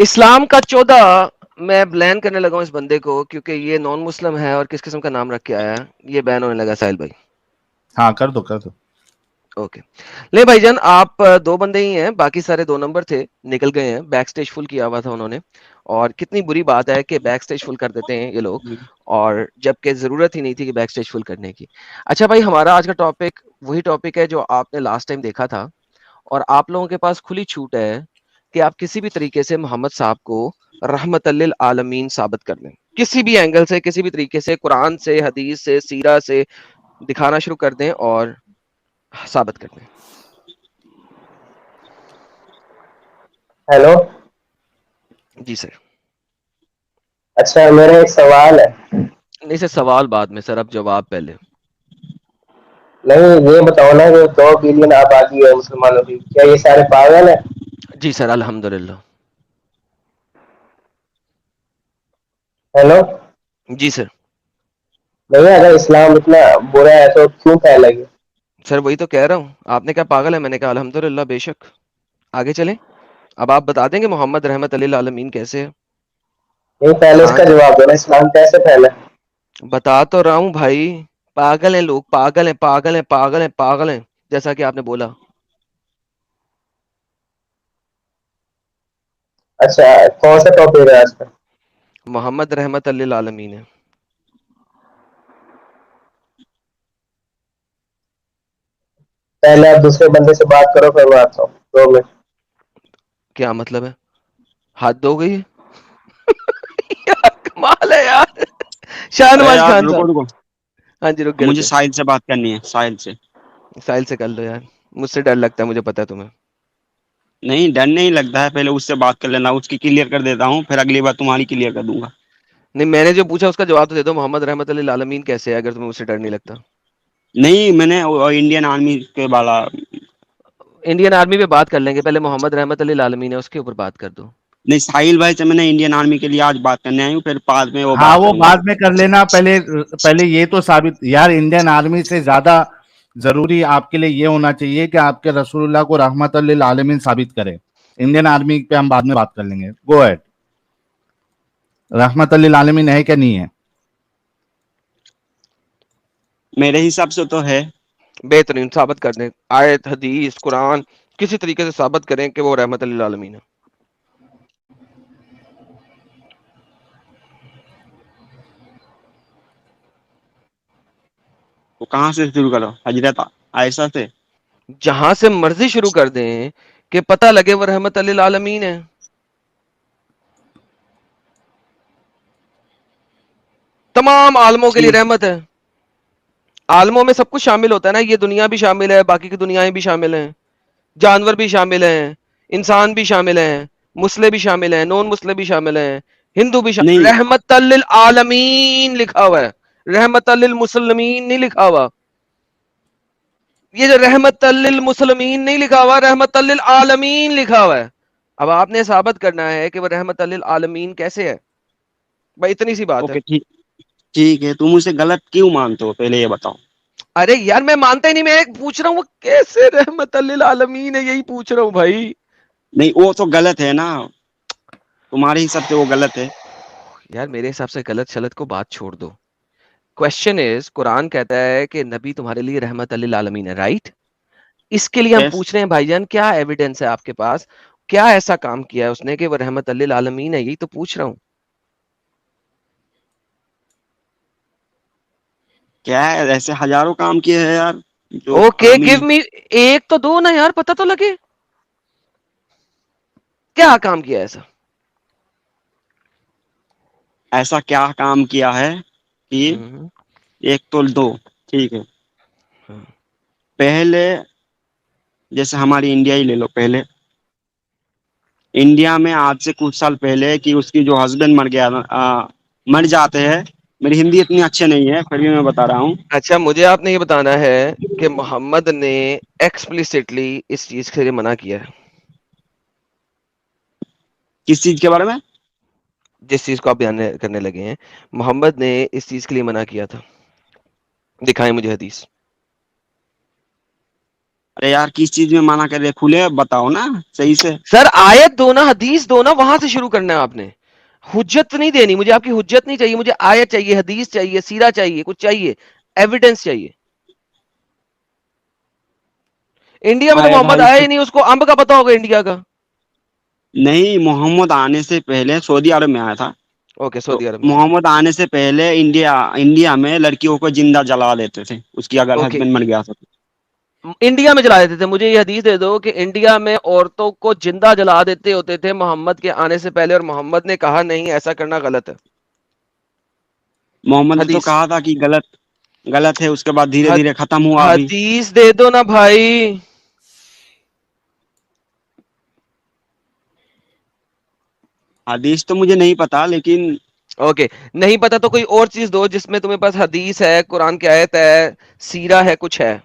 اسلام کا 14, میں بلین کرنے لگا ہوں اس بندے کو کیونکہ یہ نان مسلم ہے اور کس قسم کا نام رکھ کے آیا ہے, یہ بین ہونے لگا ساحل بھائی. ہاں کر دو. اوکے لے بھائی جان, آپ 2 بندے ہی ہیں, باقی سارے 2 نمبر تھے, نکل گئے ہیں. بیک سٹیج فل کیا ہوا تھا انہوں نے, اور کتنی بری بات ہے کہ بیک سٹیج فل کر دیتے ہیں یہ لوگ, اور جبکہ ضرورت ہی نہیں تھی کہ بیک سٹیج فل کرنے کی. اچھا بھائی, ہمارا آج کا ٹاپک وہی ٹاپک ہے جو آپ نے لاسٹ ٹائم دیکھا تھا, اور آپ لوگوں کے پاس کھلی چھوٹ ہے کہ آپ کسی بھی طریقے سے محمد صاحب کو رحمت للعالمین ثابت کر لیں, کسی بھی اینگل سے, کسی بھی طریقے سے, قرآن سے, حدیث سے, سیرہ سے دکھانا شروع کر دیں اور ثابت کر دیں. ہیلو. جی سر. اچھا میرا ایک سوال ہے. نہیں سر, سوال بعد میں سر, اب جواب پہلے. نہیں یہ بتاؤ نا کہ 2 بلین آبادی ہے مسلمانوں کی, کیا یہ سارے پاگل ہیں؟ جی سر الحمدللہ. ہیلو. جی سر. نہیں, اگر اسلام اتنا برا ہے تو کیوں پھیلا گیا؟ سر وہی تو کہہ رہا ہوں, آپ نے کہا پاگل ہے, میں نے کہا الحمدللہ بے شک. آگے چلیں, اب آپ بتا دیں گے محمد رحمت للعالمین کیسے ہے. نہیں, پہلے اس کہاں کا سے جواب دو نا, اسلام کیسے پھیلا؟ بتا تو رہا ہوں بھائی, پاگل ہیں لوگ, پاگل ہیں, پاگل ہیں, پاگل ہیں, پاگل ہیں, جیسا کہ آپ نے بولا. اچھا کون سا ٹاپک ہے آج کا؟ محمد رحمت للعالمین ہے. پہلے آپ دوسرے بندے سے بات کرو, پھر میں آتا ہوں 2 منٹ. کیا مطلب ہے, حد ہو گئی ہے. یار کمال ہے یار. شاہ ارے نواز یار خان صاحب. رکو رکو, ہاں جی, رک گئے مجھے ساحل سے بات کرنی ہے, ساحل سے. ساحل سے کر لو یار, مجھ سے ڈر لگتا ہے, مجھے پتا ہے تمہیں. نہیں ڈر نہیں لگتا ہے, پہلے اس سے بات کر لینا, اس کی کلیئر کر دیتا ہوں, پھر اگلی بار تمہاری کلیئر کر دوں گا. نہیں, میں نے جو پوچھا اس کا جواب تو دے دو, محمد رحمت للعالمین کیسے ہے, اگر تمہیں اس سے ڈر نہیں لگتا. نہیں, میں نے انڈین آرمی کے بالا. انڈین آرمی پہ بات کر لیں گے, پہلے محمد رحمت للعالمین ہے اس کے اوپر بات کر دو. نہیں, ساحل بھائی سے میں نے انڈین آرمی کے لیے آج بات کرنے آئی ہوں, پھر بعد میں وہ ہاں بات وہ کروں گا. بعد میں کر لینا, پہلے یہ تو ثابت, یار انڈین آرمی سے زیادہ ضروری آپ کے لیے یہ ہونا چاہیے کہ آپ کے رسول اللہ کو رحمت للعالمین ثابت کریں. انڈین آرمی پہ ہم بعد میں بات کر لیں گے. گو ایڈ. رحمت للعالمین ہے کہ نہیں ہے؟ میرے حساب سے تو ہے. بہترین, ثابت کر دیں, آیت, حدیث, قرآن, کسی طریقے سے ثابت کریں کہ وہ رحمت للعالمین ہے. وہ کہاں سے شروع کرو, حضرت عائشہ سے؟ جہاں سے مرضی شروع کر دیں کہ پتہ لگے وہ رحمت للعالمین ہے. تمام عالموں کے لیے رحمت ہے. عالموں میں سب کچھ شامل ہوتا ہے نا, یہ دنیا بھی شامل ہے, باقی کی دنیایں بھی شامل ہیں, جانور بھی شامل ہیں, انسان بھی شامل ہیں, مسلے بھی شامل ہیں, نون مسلے بھی شامل ہیں, ہندو بھی نہیں رحمت للعالمین لکھا ہوا ہے, رحمت للمسلمین نہیں لکھا ہوا. یہ جو رحمت للمسلمین نہیں لکھا ہوا, رحمت للعالمین لکھا ہوا ہے. اب آپ نے ثابت کرنا ہے کہ وہ رحمت للعالمین کیسے ہے بھائی, اتنی سی بات ہے. اوکے ٹھیک ہے, تم اسے غلط کیوں مانتے ہو پہلے یہ بتاؤ. ارے یار میں مانتا ہی نہیں, میں پوچھ رہا ہوں وہ کیسے رحمت للعالمین ہے, یہی پوچھ رہا ہوں بھائی. نہیں وہ تو غلط ہے نا, تمہارے حساب سے وہ غلط ہے. یار میرے حساب سے غلط شلط کو بات چھوڑ دو. کوشچن از, قرآن کہتا ہے کہ نبی تمہارے لیے رحمت للعالمین ہے, رائٹ؟ اس کے لیے ہم Yes. پوچھ رہے ہیں بھائی جان, کیا ایویڈنس ہے آپ کے پاس, کیا ایسا کام کیا ہے اس نے کہ وہ رحمت للعالمین ہے, یہی تو پوچھ رہا ہوں. کیا ہے, ایسے ہزاروں کام کیے ہیں یار جو اوکے عالمین. گیو می, ایک تو دو نا یار, پتہ تو لگے کیا کام کیا ایسا. ایسا کیا کام کیا ہے کہ ایک تو دو, ٹھیک ہے. پہلے جیسے ہماری انڈیا ہی لے لو, پہلے انڈیا میں آج سے کچھ سال پہلے کہ اس کی جو ہسبینڈ مر گیا, مر جاتے ہیں. میری ہندی اتنی اچھی نہیں ہے, پھر بھی میں بتا رہا ہوں. اچھا مجھے آپ نے یہ بتانا ہے کہ محمد نے ایکسپلیسٹلی اس چیز کے لیے منع کیا ہے. کس چیز کے بارے میں؟ جس چیز کو آپ بیان کرنے لگے ہیں, محمد نے اس چیز کے لیے منع کیا تھا, دکھائیں مجھے حدیث. ارے یار کس چیز میں منع کر رہے, کھلے بتاؤ نا صحیح سے. سر آیت دو نا, حدیث دو نا, وہاں سے شروع کرنا ہے آپ نے. حجت نہیں دینی مجھے, آپ کی حجت نہیں چاہیے مجھے, آیت چاہیے, حدیث چاہیے, سیرہ چاہیے, کچھ چاہیے, ایویڈنس چاہیے. انڈیا میں تو آیت محمد حدیث آیا ہی نہیں, اس کو امب کا پتا ہوگا انڈیا کا. نہیں, محمد آنے سے پہلے سعودی عرب میں آیا تھا. اوکے تو سعودی عرب میں. محمد آنے سے پہلے انڈیا میں لڑکیوں کو زندہ جلا دیتے تھے, اس کی اگر اوکے ہسبینڈ مر گیا تھا. انڈیا میں جلا دیتے تھے, مجھے یہ حدیث دے دو کہ انڈیا میں عورتوں کو زندہ جلا دیتے ہوتے تھے محمد کے آنے سے پہلے, اور محمد نے کہا نہیں ایسا کرنا غلط ہے. محمد نے تو حدیث کہا تھا کہ غلط ہے, اس کے بعد دھیرے دھیرے ختم ہوا. ابھی حدیث دے دو نا بھائی. حدیث تو مجھے نہیں پتا, لیکن اوکے نہیں پتا تو کوئی اور چیز دو جس میں تمہیں پاس حدیث ہے, قرآن کی آیت ہے, سیرہ ہے, کچھ ہے.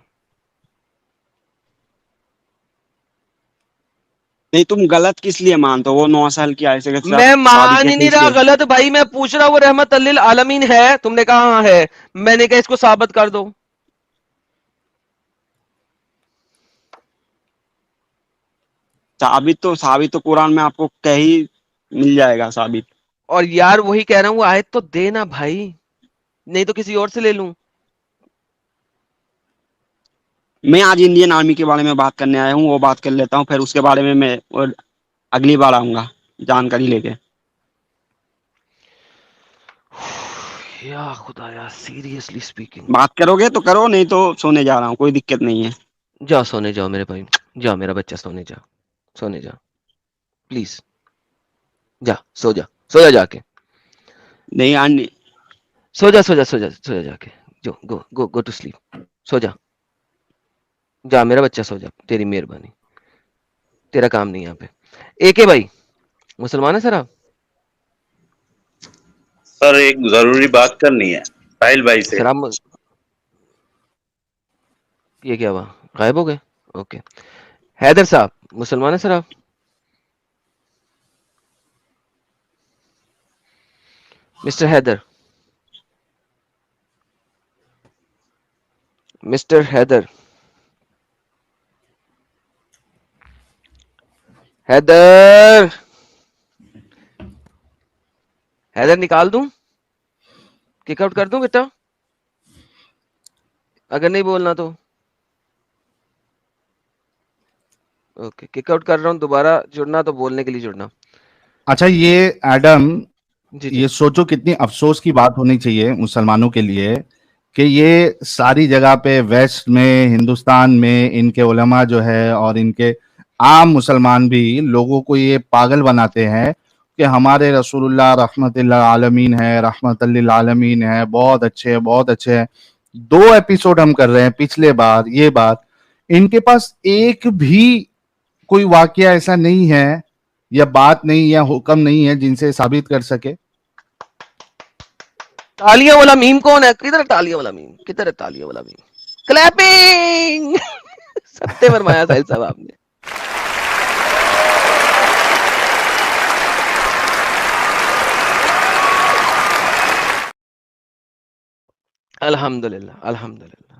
نہیں تم غلط کس لیے مانتے ہو, وہ 9 سال کی عائشہ کے ساتھ میں شادی مان ہی کیسے نہیں اس رہا لیے. غلط بھائی, میں پوچھ رہا ہوں وہ رحمت للعالمین ہے, تم نے کہا ہاں ہے, میں نے کہا اس کو ثابت کر دو. ثابت تو قرآن میں آپ کو کہیں مل جائے گا ثابت. اور یار وہی کہہ رہا ہوں, وہ آیت تو دینا بھائی, نہیں تو کسی اور سے لے لوں. میں آج انڈین آرمی کے بارے میں بات کرنے آیا ہوں, وہ بات کر لیتا ہوں, پھر اس کے بارے میں اگلی بار آؤں گا جانکاری لے کے. یا خدایا, سیریسلی اسپیکنگ. بات کرو گے تو کرو, نہیں تو سونے جا رہا ہوں, کوئی دقت نہیں ہے. جا سونے جاؤ میرے بھائی, جا میرا بچہ, سونے جا, سونے جا پلیز, جا سو جا, سو جا, جا کے نہیں سو جا, سو جا, سو جا, سو جا, جا کے جو گو ٹو سلیپ, سو جا, جا میرا بچہ سو جا, تیری مہربانی, تیرا کام نہیں یہاں پہ. ایک بھائی مسلمان ہے سر آپ؟ سر ایک ضروری بات کرنی ہے ساحل بھائی سے. سر آپ یہ کیا ہوا, غائب ہو گئے؟ اوکے. حیدر صاحب مسلمان ہے سر آپ؟ مسٹر حیدر, مسٹر حیدر, حیدر, حیدر نکال دوں, کک آؤٹ کر دوں بیٹا, اگر نہیں بولنا تو. اوکے کک آؤٹ کر رہا ہوں, دوبارہ جڑنا تو بولنے کے لیے جڑنا. اچھا یہ ایڈم, جی جی یہ سوچو کتنی افسوس کی بات ہونی چاہیے مسلمانوں کے لیے کہ یہ ساری جگہ پہ ویسٹ میں, ہندوستان میں, ان کے علماء جو ہے اور ان کے عام مسلمان بھی لوگوں کو یہ پاگل بناتے ہیں کہ ہمارے رسول اللہ رحمت اللہ عالمین ہے, رحمت للعالمین ہے, بہت اچھے, بہت اچھے. 2 ایپیسوڈ ہم کر رہے ہیں پچھلے بار, یہ بات ان کے پاس ایک بھی کوئی واقعہ ایسا نہیں ہے یا بات نہیں یا حکم نہیں ہے جن سے ثابت کر سکے؟ تالیاں والا میم کون ہے؟ کدھر ہے تالیاں والا میم؟ کدھر ہے تالیاں والا میم؟ کلیپنگ ستے فرمایا ساحل صاحب آپ نے. الحمدللہ الحمدللہ.